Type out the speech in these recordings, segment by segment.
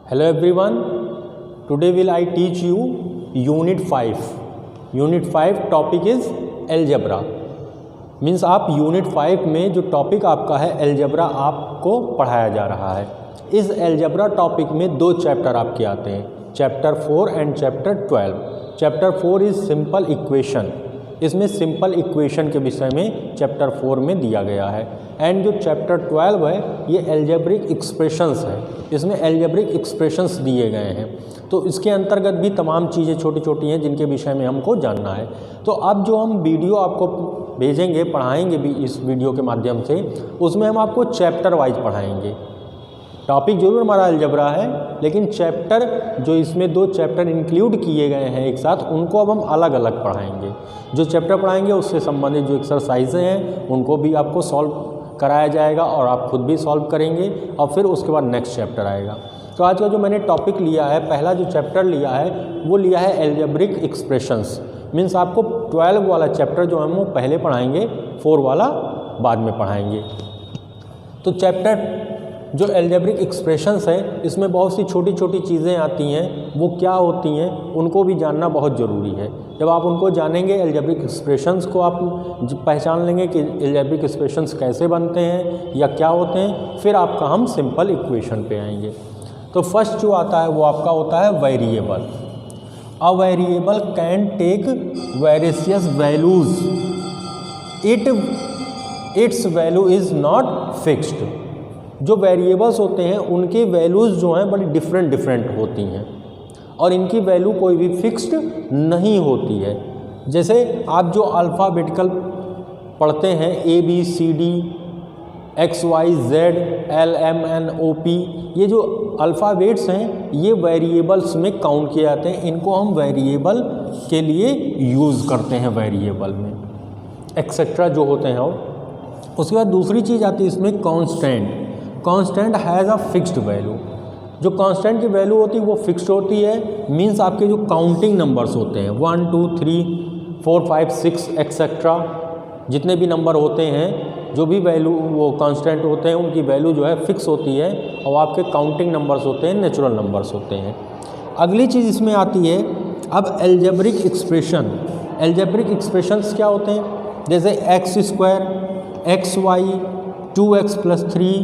Hello everyone, today will I teach you Unit 5. Unit 5 topic is Algebra. Means आप unit 5 में जो topic आपका है एल्जेब्रा आपको पढ़ाया जा रहा है। इस एल्जेब्रा टॉपिक में दो चैप्टर आपके आते हैं, chapter 4 and chapter 12। Chapter 4 is simple equation, इसमें सिंपल इक्वेशन के विषय में चैप्टर 4 में दिया गया है। एंड जो चैप्टर 12 है ये एल्जेब्रिक एक्सप्रेशंस है, इसमें एल्जेब्रिक एक्सप्रेशंस दिए गए हैं। तो इसके अंतर्गत भी तमाम चीज़ें छोटी छोटी हैं जिनके विषय में हमको जानना है। तो अब जो हम वीडियो आपको भेजेंगे, पढ़ाएंगे भी इस वीडियो के माध्यम से, उसमें हम आपको चैप्टर वाइज पढ़ाएंगे। टॉपिक जरूर हमारा अलजेब्रा है, लेकिन चैप्टर जो इसमें दो चैप्टर इंक्लूड किए गए हैं एक साथ, उनको अब हम अलग अलग पढ़ाएंगे। जो चैप्टर पढ़ाएंगे उससे संबंधित जो एक्सरसाइजें हैं उनको भी आपको सॉल्व कराया जाएगा और आप खुद भी सॉल्व करेंगे, और फिर उसके बाद नेक्स्ट चैप्टर आएगा। तो आज का जो मैंने टॉपिक लिया है, पहला जो चैप्टर लिया है वो लिया है एल्जेब्रिक एक्सप्रेशंस। मीन्स आपको 12 वाला चैप्टर जो हम वो पहले पढ़ाएंगे, 4 वाला बाद में पढ़ाएंगे। तो चैप्टर जो एल्जेब्रिक एक्सप्रेशंस है, इसमें बहुत सी छोटी छोटी चीज़ें आती हैं, वो क्या होती हैं उनको भी जानना बहुत ज़रूरी है। जब आप उनको जानेंगे, एल्जेब्रिक एक्सप्रेशंस को आप पहचान लेंगे कि एल्जेब्रिक एक्सप्रेशंस कैसे बनते हैं या क्या होते हैं, फिर आपका हम सिंपल इक्वेशन पे आएंगे। तो फर्स्ट जो आता है वो आपका होता है variable. A variable can take various values, its value is not fixed. जो वेरिएबल्स होते हैं उनके वैल्यूज़ जो हैं बड़ी डिफरेंट होती हैं, और इनकी वैल्यू कोई भी फिक्स्ड नहीं होती है। जैसे आप जो अल्फ़ाबेटिकल पढ़ते हैं, ABCD XYZ LMNOP, ये जो अल्फ़ाबेट्स हैं ये वेरिएबल्स में काउंट किए जाते हैं। इनको हम वेरिएबल के लिए यूज़ करते हैं, वेरिएबल में एक्सेट्रा जो होते हैं। और उसके बाद दूसरी चीज़ आती है इसमें constant. Constant has a fixed value. जो कांस्टेंट की वैल्यू होती है वो फिक्स्ड होती है। मींस आपके जो काउंटिंग नंबर्स होते हैं 1 2 3 4 5 6 एक्सेट्रा, जितने भी नंबर होते हैं, जो भी वैल्यू वो कांस्टेंट होते हैं, उनकी वैल्यू जो है फिक्स होती है, और आपके काउंटिंग नंबर्स होते हैं, नेचुरल नंबर्स होते हैं। अगली चीज़ इसमें आती है अब एल्जेब्रिक एक्सप्रेशन। एल्जेब्रिक एक्सप्रेशंस क्या होते हैं? जैसे x² xy 2x + 3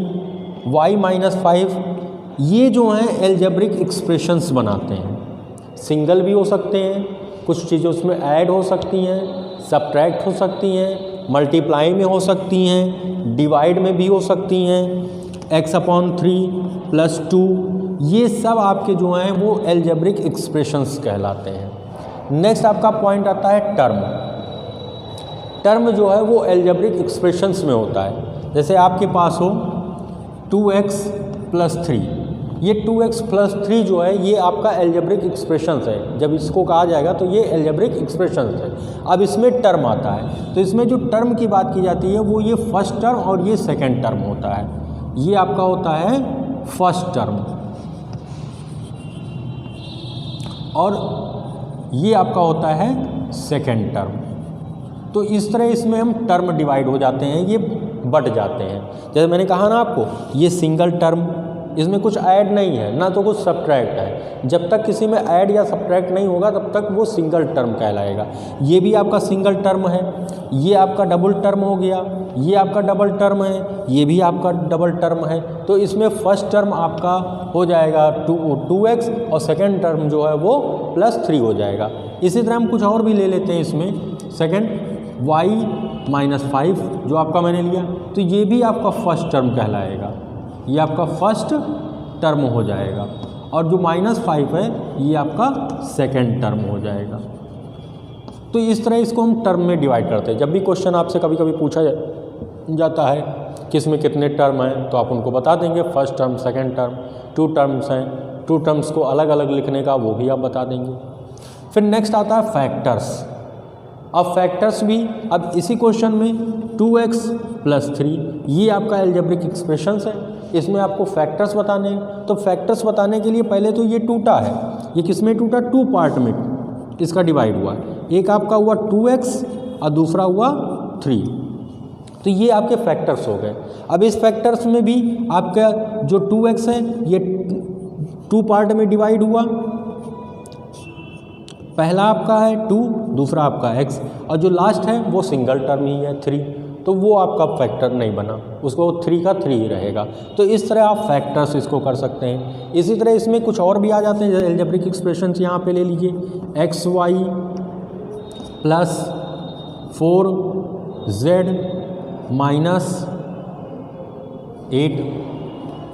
y - 5, ये जो हैं एल्जेब्रिक एक्सप्रेशंस बनाते हैं। सिंगल भी हो सकते हैं, कुछ चीज़ें उसमें ऐड हो सकती हैं, सब्ट्रैक्ट हो सकती हैं, मल्टीप्लाई में हो सकती हैं, डिवाइड में भी हो सकती हैं, x/3 + 2, ये सब आपके जो हैं वो एल्जेब्रिक एक्सप्रेशंस कहलाते हैं। नेक्स्ट आपका पॉइंट आता है टर्म। टर्म जो है वो एल्जेब्रिक एक्सप्रेशंस में होता है। जैसे आपके पास हो 2x + 3, ये 2x + 3 जो है ये आपका एल्जेब्रिक एक्सप्रेशंस है। जब इसको कहा जाएगा तो ये एल्जेब्रिक एक्सप्रेशंस है। अब इसमें टर्म आता है, तो इसमें जो टर्म की बात की जाती है वो ये फर्स्ट टर्म और ये सेकंड टर्म होता है। ये आपका होता है फर्स्ट टर्म, और ये आपका होता है सेकंड टर्म। तो इस तरह इसमें हम टर्म डिवाइड हो जाते हैं, ये बट जाते हैं। जैसे मैंने कहा ना आपको, ये सिंगल टर्म, इसमें कुछ ऐड नहीं है ना तो कुछ सब्ट्रैक्ट है। जब तक किसी में ऐड या सब्ट्रैक्ट नहीं होगा तब तक वो सिंगल टर्म कहलाएगा। ये भी आपका सिंगल टर्म है, ये आपका डबल टर्म हो गया, ये आपका डबल टर्म है, ये भी आपका डबल टर्म है। तो इसमें फर्स्ट टर्म आपका हो जाएगा 2x, और सेकेंड टर्म जो है वो +3 हो जाएगा। इसी तरह हम कुछ और भी ले लेते हैं इसमें, सेकेंड y - 5 जो आपका मैंने लिया, तो ये भी आपका फर्स्ट टर्म कहलाएगा, ये आपका फर्स्ट टर्म हो जाएगा। और जो -5 है ये आपका सेकंड टर्म हो जाएगा। तो इस तरह इसको हम टर्म में डिवाइड करते हैं। जब भी क्वेश्चन आपसे कभी कभी पूछा जाता है कि इसमें कितने टर्म हैं, तो आप उनको बता देंगे first term, second term, 2 terms हैं, 2 टर्म्स को अलग अलग लिखने का वो भी आप बता देंगे। फिर नेक्स्ट आता है फैक्टर्स। अब फैक्टर्स भी, अब इसी क्वेश्चन में 2x + 3 ये आपका एल्जेब्रिक एक्सप्रेशंस है, इसमें आपको फैक्टर्स बताने हैं। तो फैक्टर्स बताने के लिए पहले तो ये टूटा है, ये किस में टूटा? 2 पार्ट में इसका डिवाइड हुआ। एक आपका हुआ 2x और दूसरा हुआ 3। तो ये आपके फैक्टर्स हो गए। अब इस फैक्टर्स में भी आपका जो 2x है ये 2 पार्ट में डिवाइड हुआ, पहला आपका है 2, दूसरा आपका x, और जो लास्ट है वो सिंगल टर्म ही है 3, तो वो आपका फैक्टर नहीं बना, उसको 3 का 3 ही रहेगा। तो इस तरह आप फैक्टर्स इसको कर सकते हैं। इसी तरह इसमें कुछ और भी आ जाते हैं, जैसे एल्जेब्रिक एक्सप्रेशंस यहाँ पे ले लीजिए, xy प्लस 4z माइनस 8,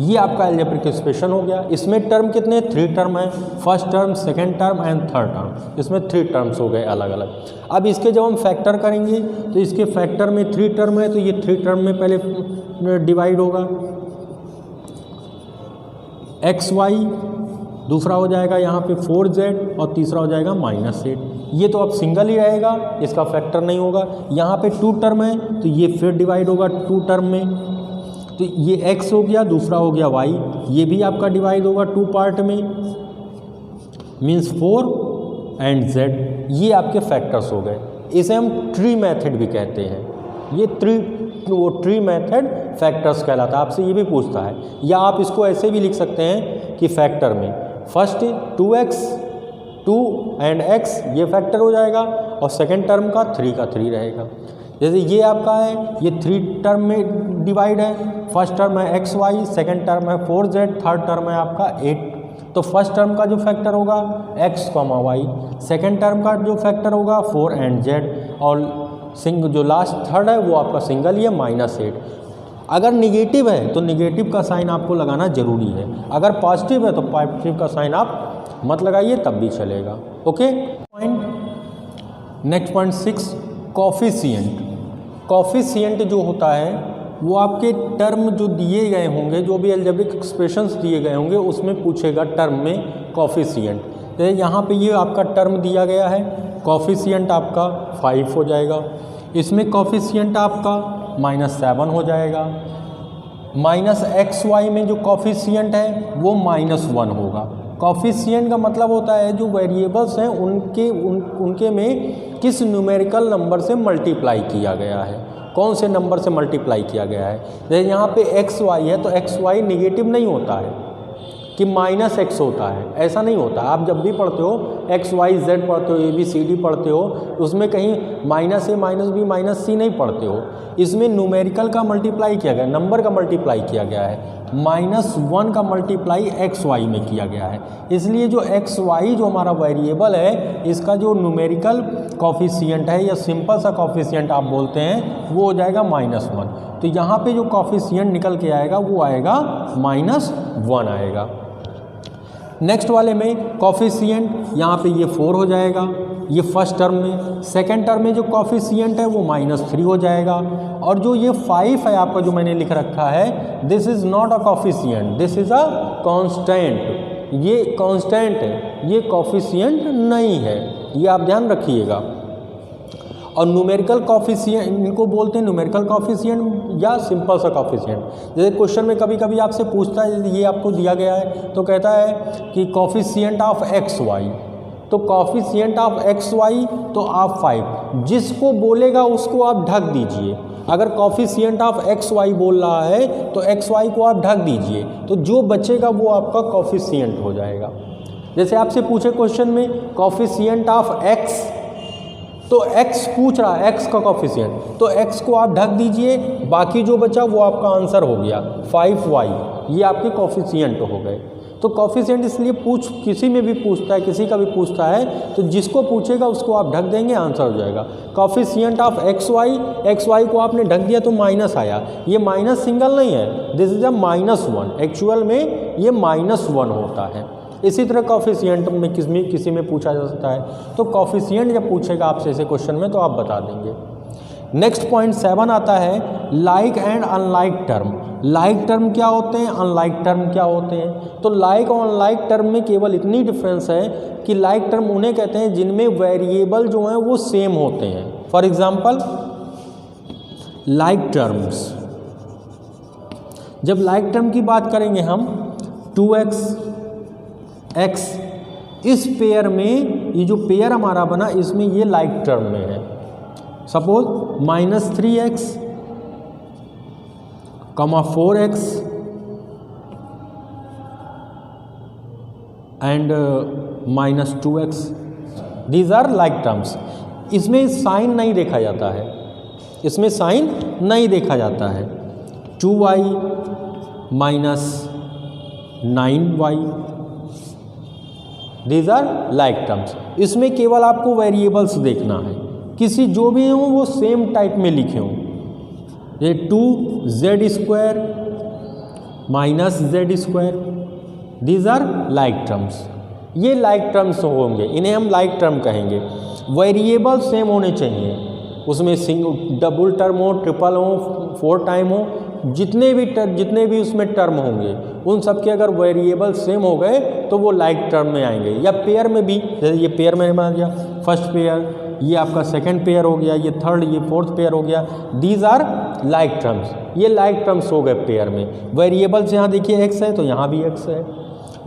ये आपका एल्जेब्रिक एक्सप्रेशन हो गया। इसमें टर्म कितने, 3 टर्म है, first term, second term and third term, इसमें 3 टर्म्स हो गए अलग अलग। अब इसके जब हम फैक्टर करेंगे तो इसके फैक्टर में 3 टर्म है, तो ये 3 टर्म में पहले डिवाइड होगा, xy, दूसरा हो जाएगा यहाँ पे 4z और तीसरा हो जाएगा -8। ये तो अब सिंगल ही रहेगा, इसका फैक्टर नहीं होगा। यहाँ पे 2 टर्म है तो ये फिर डिवाइड होगा 2 टर्म में, तो ये x हो गया, दूसरा हो गया y, ये भी आपका डिवाइड होगा 2 पार्ट में, मीन्स 4 एंड z, ये आपके फैक्टर्स हो गए। इसे हम ट्री मेथड भी कहते हैं, ये ट्री मेथड फैक्टर्स कहलाता है। आपसे ये भी पूछता है, या आप इसको ऐसे भी लिख सकते हैं कि फैक्टर में फर्स्ट 2x 2 एंड x ये फैक्टर हो जाएगा, और सेकेंड टर्म का 3 का 3 रहेगा। जैसे ये आपका है, ये 3 टर्म में डिवाइड है, फर्स्ट टर्म है xy, सेकेंड टर्म है 4z, थर्ड टर्म है आपका 8, तो फर्स्ट टर्म का जो फैक्टर होगा x, y, सेकेंड टर्म का जो फैक्टर होगा 4 एंड z, और जो लास्ट थर्ड है वो आपका सिंगल ही है -8। अगर निगेटिव है तो निगेटिव का साइन आपको लगाना जरूरी है, अगर पॉजिटिव है तो पॉजिटिव का साइन आप मत लगाइए तब भी चलेगा। Okay, next point 6, coefficient. Coefficient जो होता है वो आपके टर्म जो दिए गए होंगे, जो भी एल्जेब्रिक एक्सप्रेशंस दिए गए होंगे उसमें पूछेगा टर्म में कॉफिशिएंट। तो यहाँ पे ये आपका टर्म दिया गया है, कॉफिशिएंट आपका 5 हो जाएगा, इसमें कॉफिशिएंट आपका -7 हो जाएगा, -xy में जो कॉफिशिएंट है वो -1 होगा। कॉफिशिएंट का मतलब होता है जो वेरिएबल्स हैं उनके में किस न्यूमेरिकल नंबर से मल्टीप्लाई किया गया है, कौन से नंबर से मल्टीप्लाई किया गया है। जैसे यहाँ पे xy है तो xy निगेटिव नहीं होता है कि -x होता है, ऐसा नहीं होता। आप जब भी पढ़ते हो XYZ पढ़ते हो, ABCD पढ़ते हो, उसमें कहीं -a -b -c नहीं पढ़ते हो, इसमें न्यूमेरिकल का मल्टीप्लाई किया गया, नंबर का मल्टीप्लाई किया गया है, -1 का मल्टीप्लाई xy में किया गया है। इसलिए जो xy जो हमारा वेरिएबल है, इसका जो न्यूमेरिकल कॉफिशिएंट है या सिंपल सा कॉफिशिएंट आप बोलते हैं, वो हो जाएगा -1। तो यहाँ पे जो कॉफिशिएंट निकल के आएगा वो आएगा -1 आएगा। नेक्स्ट वाले में कॉफिशिएंट यहाँ पे ये 4 हो जाएगा, ये फर्स्ट टर्म में। सेकेंड टर्म में जो कॉफिशिएंट है वो -3 हो जाएगा, और जो ये 5 है आपका जो मैंने लिख रखा है, this is not a coefficient, this is a constant, ये कांस्टेंट है, ये कॉफिशिएंट नहीं है, ये आप ध्यान रखिएगा। और न्यूमेरिकल कॉफिशिएंट इनको बोलते हैं, न्यूमेरिकल कॉफिशिएंट या सिंपल सा कॉफिशिएंट। जैसे क्वेश्चन में कभी कभी आपसे पूछता है, ये आपको दिया गया है तो कहता है कि कॉफिशिएंट ऑफ XY, तो कॉफिशिएंट ऑफ XY तो आप 5, जिसको बोलेगा उसको आप ढक दीजिए। अगर कॉफिशिएंट ऑफ XY बोल रहा है तो XY को आप ढक दीजिए, तो जो बचेगा वो आपका कॉफिशिएंट हो जाएगा। जैसे आपसे पूछे क्वेश्चन में कॉफिशिएंट ऑफ X, तो x पूछ रहा है, x का कॉफिशिएंट, तो x को आप ढक दीजिए, बाकी जो बचा वो आपका आंसर हो गया 5y, ये आपके कॉफिशिएंट हो गए। तो कॉफिशिएंट इसलिए किसी में भी पूछता है, किसी का भी पूछता है, तो जिसको पूछेगा उसको आप ढक देंगे, आंसर हो जाएगा। कॉफिशिएंट ऑफ XY को आपने ढक दिया तो माइनस आया, ये माइनस सिंगल नहीं है, दिस इज अ -1, एक्चुअल में ये -1 होता है। इसी तरह कॉफिशिएंट में किसी में पूछा जा सकता है, तो कॉफिशिएंट जब पूछेगा आपसे ऐसे क्वेश्चन में तो आप बता देंगे। नेक्स्ट पॉइंट 7 आता है like and unlike term. Like term क्या होते हैं, अनलाइक टर्म क्या होते हैं। तो लाइक और अनलाइक टर्म में केवल इतनी डिफरेंस है कि लाइक टर्म उन्हें कहते हैं जिनमें वेरिएबल जो हैं वो सेम होते हैं। फॉर एग्जांपल लाइक टर्म्स, जब लाइक टर्म की बात करेंगे हम 2x x, इस पेयर में ये जो पेयर हमारा बना इसमें ये लाइक टर्म में है। Suppose -3x, 4x and -2x, these are like terms. इसमें साइन नहीं देखा जाता है, इसमें साइन नहीं देखा जाता है। 2y -9y, these are like terms. इसमें केवल आपको वेरिएबल्स देखना है, किसी जो भी हों वो सेम टाइप में लिखे हों। ये 2z² -z², these are like terms. ये लाइक टर्म्स होंगे, इन्हें हम लाइक टर्म कहेंगे। वेरिएबल सेम होने चाहिए, उसमें डबल टर्म हो, ट्रिपल हो, 4 टाइम हो, जितने भी उसमें टर्म होंगे उन सब के अगर वेरिएबल सेम हो गए तो वो लाइक टर्म में आएंगे। या पेयर में भी, जैसे ये पेयर में मान लिया, फर्स्ट पेयर, ये आपका सेकंड पेयर हो गया, ये थर्ड, ये फोर्थ पेयर हो गया, दीज आर लाइक टर्म्स। ये लाइक टर्म्स हो गए पेयर में। वेरिएबल्स यहाँ देखिए x है तो यहाँ भी x है,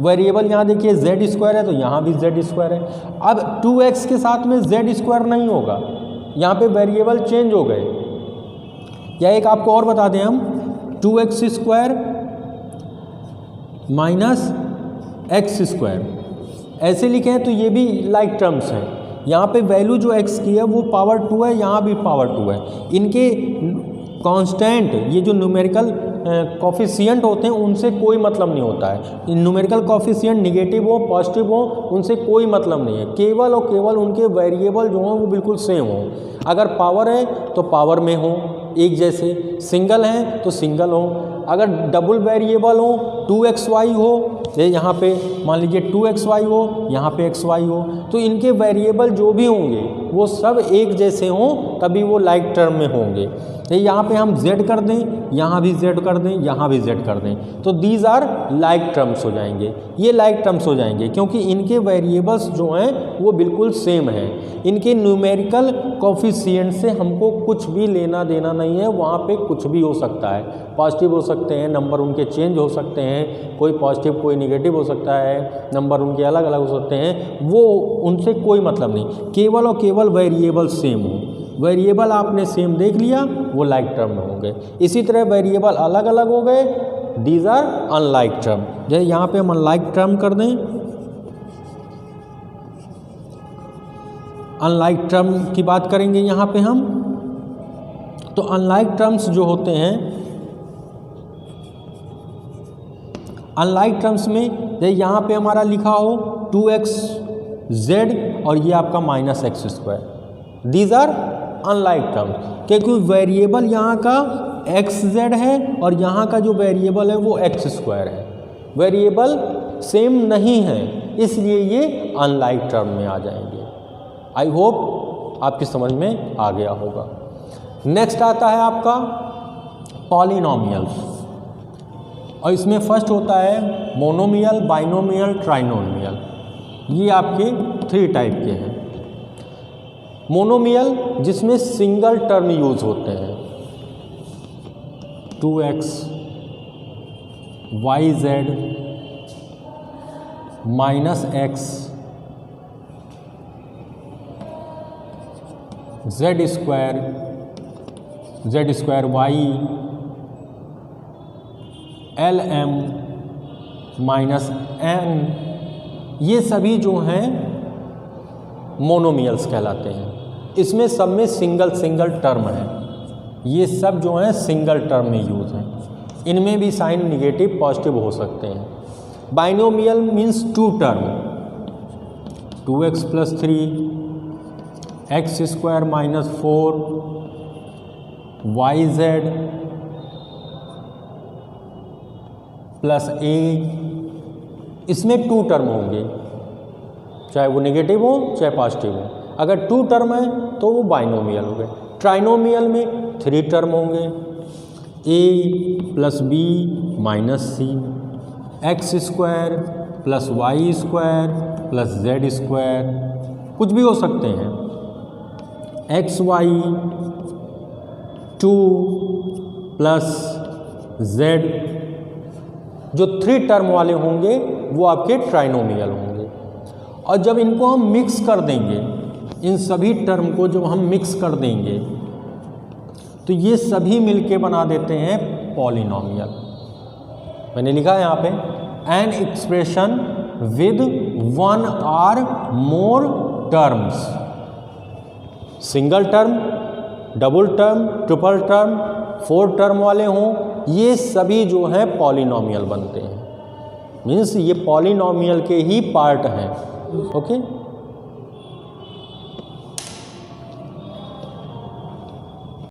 वेरिएबल यहाँ देखिए z² है तो यहाँ भी z² है। अब 2x के साथ में z² नहीं होगा, यहाँ पे वेरिएबल चेंज हो गए। या एक आपको और बता दें हम, 2x² -x², ऐसे लिखे हैं तो ये भी लाइक टर्म्स हैं। यहाँ पे वैल्यू जो x की है वो पावर 2 है, यहाँ भी पावर 2 है। इनके कांस्टेंट, ये जो न्यूमेरिकल कॉफिशिएंट होते हैं उनसे कोई मतलब नहीं होता है। न्यूमेरिकल कॉफिशिएंट निगेटिव हो पॉजिटिव हो उनसे कोई मतलब नहीं है, केवल और केवल उनके वेरिएबल जो हों वो बिल्कुल सेम हो। अगर पावर है तो पावर में हो एक जैसे, सिंगल हैं तो सिंगल हो। अगर डबल वेरिएबल हो, 2xy हो, यहाँ पे मान लीजिए 2xy हो, यहाँ पे xy हो, तो इनके वेरिएबल जो भी होंगे वो सब एक जैसे हों तभी वो लाइक टर्म में होंगे। यहाँ पे हम z कर दें, यहाँ भी z कर दें, यहाँ भी z कर दें, तो दीज आर लाइक टर्म्स हो जाएंगे। ये लाइक टर्म्स हो जाएंगे क्योंकि इनके वेरिएबल्स जो हैं वो बिल्कुल सेम हैं। इनके न्यूमेरिकल कोफिशिएंट से हमको कुछ भी लेना देना नहीं है। वहाँ पे कुछ भी हो सकता है, पॉजिटिव हो सकते हैं, नंबर उनके चेंज हो सकते हैं, कोई पॉजिटिव कोई निगेटिव हो सकता है, नंबर उनके अलग अलग हो सकते हैं, वो उनसे कोई मतलब नहीं, केवल और केवल वेरिएबल सेम हो। वेरिएबल आपने सेम देख लिया वो लाइक टर्म में होंगे। इसी तरह वेरिएबल अलग अलग हो गए, दीज आर अनलाइक टर्म। जैसे यहाँ पे हम अनलाइक टर्म कर दें, अनलाइक टर्म की बात करेंगे यहाँ पे हम, तो अनलाइक टर्म्स जो होते हैं, अनलाइक टर्म्स में जैसे यहाँ पे हमारा लिखा हो 2xz और ये आपका -x², these are unlike terms, क्योंकि वेरिएबल यहाँ का xz है और यहाँ का जो वेरिएबल है वो x² है। वेरिएबल सेम नहीं है, इसलिए ये अनलाइक टर्म में आ जाएंगे। आई होप आपकी समझ में आ गया होगा। नेक्स्ट आता है आपका पॉलिनोमियल्स, और इसमें फर्स्ट होता है मोनोमियल, बाइनोमियल, ट्राइनोमियल। ये आपके 3 टाइप के हैं। मोनोमियल जिसमें सिंगल टर्म यूज होते हैं, 2x yz -x z² y lm -n, ये सभी जो हैं मोनोमियल्स कहलाते हैं। इसमें सब में सिंगल टर्म है, ये सब जो हैं सिंगल टर्म में यूज हैं। इनमें भी साइन निगेटिव पॉजिटिव हो सकते हैं। Binomial means 2 term, 2x + 3 x² - 4 yz + a, इसमें 2 टर्म होंगे, चाहे वो नेगेटिव हो चाहे पॉजिटिव हो। अगर 2 टर्म है तो वो बाइनोमियल हो गए। ट्राइनोमियल में 3 टर्म होंगे, a + b - c, x² + y² + z², कुछ भी हो सकते हैं, xy 2 + z। जो 3 टर्म वाले होंगे वो आपके ट्राइनोमियल होंगे। और जब इनको हम मिक्स कर देंगे, इन सभी टर्म को जब हम मिक्स कर देंगे तो ये सभी मिलके बना देते हैं पॉलिनोमियल। मैंने लिखा है यहाँ पे an expression with one or more terms. Single term, double term, triple term, 4 term वाले हों, ये सभी जो हैं पॉलिनॉमियल बनते हैं। मीन्स ये पॉलिनॉमियल के ही पार्ट हैं। ओके।